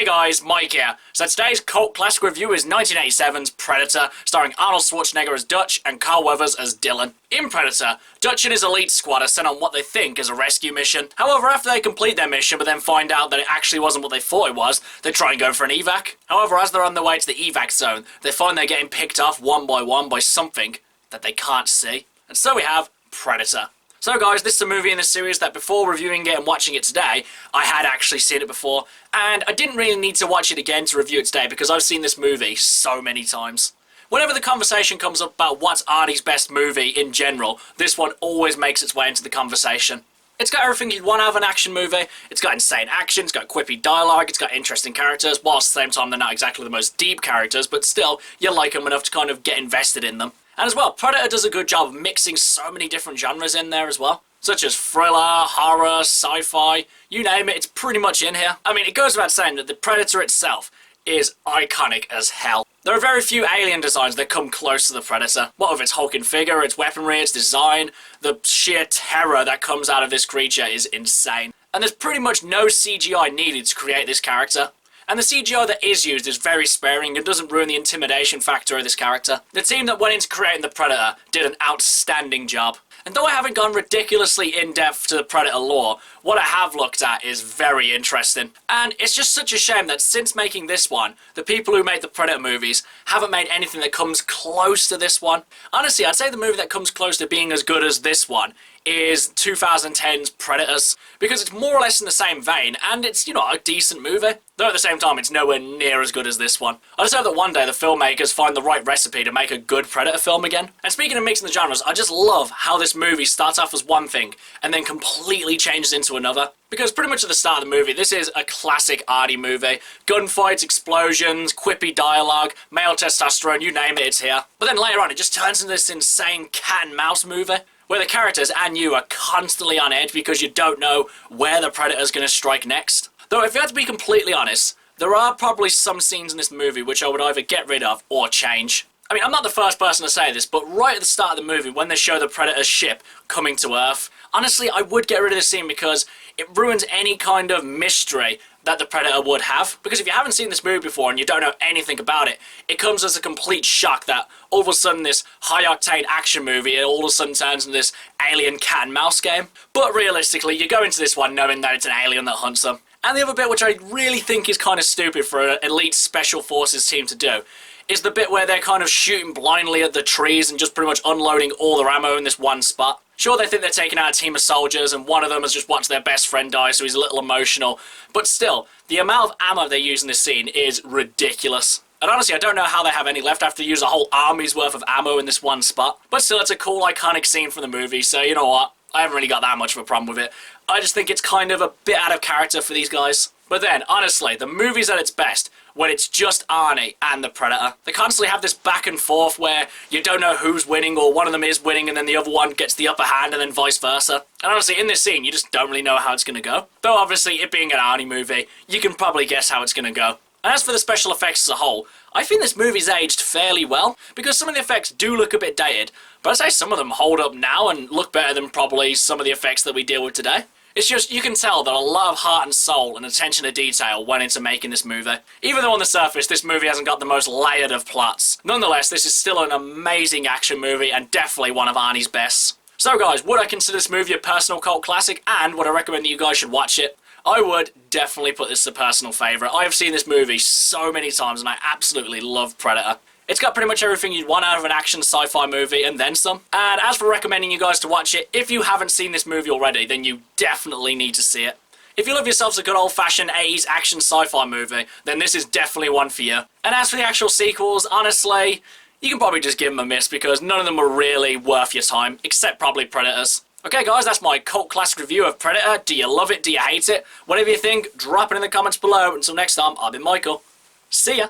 Hey guys, Mike here. So today's cult classic review is 1987's Predator, starring Arnold Schwarzenegger as Dutch and Carl Weathers as Dylan. In Predator, Dutch and his elite squad are sent on what they think is a rescue mission. However, after they complete their mission but then find out that it actually wasn't what they thought it was, they try and go for an evac. However, as they're on their way to the evac zone, they find they're getting picked off one by something that they can't see. And so we have Predator. So guys, this is a movie in the series that before reviewing it and watching it today, I had actually seen it before, and I didn't really need to watch it again to review it today because I've seen this movie so many times. Whenever the conversation comes up about what's Arnie's best movie in general, this one always makes its way into the conversation. It's got everything you'd want out of an action movie. It's got insane action, it's got quippy dialogue, it's got interesting characters, whilst at the same time they're not exactly the most deep characters, but still, you like them enough to kind of get invested in them. And as well, Predator does a good job of mixing so many different genres in there as well, such as thriller, horror, sci-fi, you name it, it's pretty much in here. I mean, it goes without saying that the Predator itself is iconic as hell. There are very few alien designs that come close to the Predator. What with its hulking figure, its weaponry, its design, the sheer terror that comes out of this creature is insane. And there's pretty much no CGI needed to create this character. And the CGI that is used is very sparing and doesn't ruin the intimidation factor of this character. The team that went into creating the Predator did an outstanding job. And though I haven't gone ridiculously in-depth to the Predator lore, what I have looked at is very interesting. And it's just such a shame that since making this one, the people who made the Predator movies haven't made anything that comes close to this one. Honestly, I'd say the movie that comes close to being as good as this one is 2010's Predators, because it's more or less in the same vein, and it's, you know, a decent movie. Though at the same time, it's nowhere near as good as this one. I just hope that one day the filmmakers find the right recipe to make a good Predator film again. And speaking of mixing the genres, I just love how this movie starts off as one thing, and then completely changes into another. Because pretty much at the start of the movie, this is a classic Arnie movie. Gunfights, explosions, quippy dialogue, male testosterone, you name it, it's here. But then later on, it just turns into this insane cat and mouse movie, where the characters and you are constantly on edge because you don't know where the Predator's going to strike next. Though if you had to be completely honest, there are probably some scenes in this movie which I would either get rid of or change. I mean, I'm not the first person to say this, but right at the start of the movie, when they show the Predator's ship coming to Earth, honestly, I would get rid of the scene because it ruins any kind of mystery that the Predator would have. Because if you haven't seen this movie before and you don't know anything about it, it comes as a complete shock that all of a sudden this high-octane action movie all of a sudden turns into this alien cat and mouse game. But realistically, you go into this one knowing that it's an alien that hunts them. And the other bit, which I really think is kind of stupid for an elite special forces team to do, is the bit where they're kind of shooting blindly at the trees and just pretty much unloading all their ammo in this one spot. Sure, they think they're taking out a team of soldiers and one of them has just watched their best friend die, so he's a little emotional. But still, the amount of ammo they use in this scene is ridiculous. And honestly, I don't know how they have any left after they use a whole army's worth of ammo in this one spot. But still, it's a cool, iconic scene from the movie, so you know what? I haven't really got that much of a problem with it. I just think it's kind of a bit out of character for these guys. But then, honestly, the movie's at its best when it's just Arnie and the Predator. They constantly have this back and forth where you don't know who's winning, or one of them is winning and then the other one gets the upper hand and then vice versa. And honestly, in this scene, you just don't really know how it's going to go. Though obviously, it being an Arnie movie, you can probably guess how it's going to go. And as for the special effects as a whole, I think this movie's aged fairly well, because some of the effects do look a bit dated, but I'd say some of them hold up now and look better than probably some of the effects that we deal with today. It's just, you can tell that a lot of heart and soul and attention to detail went into making this movie. Even though on the surface, this movie hasn't got the most layered of plots. Nonetheless, this is still an amazing action movie and definitely one of Arnie's best. So guys, would I consider this movie a personal cult classic, and would I recommend that you guys should watch it? I would definitely put this as a personal favourite. I have seen this movie so many times and I absolutely love Predator. It's got pretty much everything you'd want out of an action sci-fi movie, and then some. And as for recommending you guys to watch it, if you haven't seen this movie already, then you definitely need to see it. If you love yourselves a good old-fashioned 80s action sci-fi movie, then this is definitely one for you. And as for the actual sequels, honestly, you can probably just give them a miss because none of them were really worth your time, except probably Predators. Okay guys, that's my cult classic review of Predator. Do you love it? Do you hate it? Whatever you think, drop it in the comments below. Until next time, I've been Michael. See ya!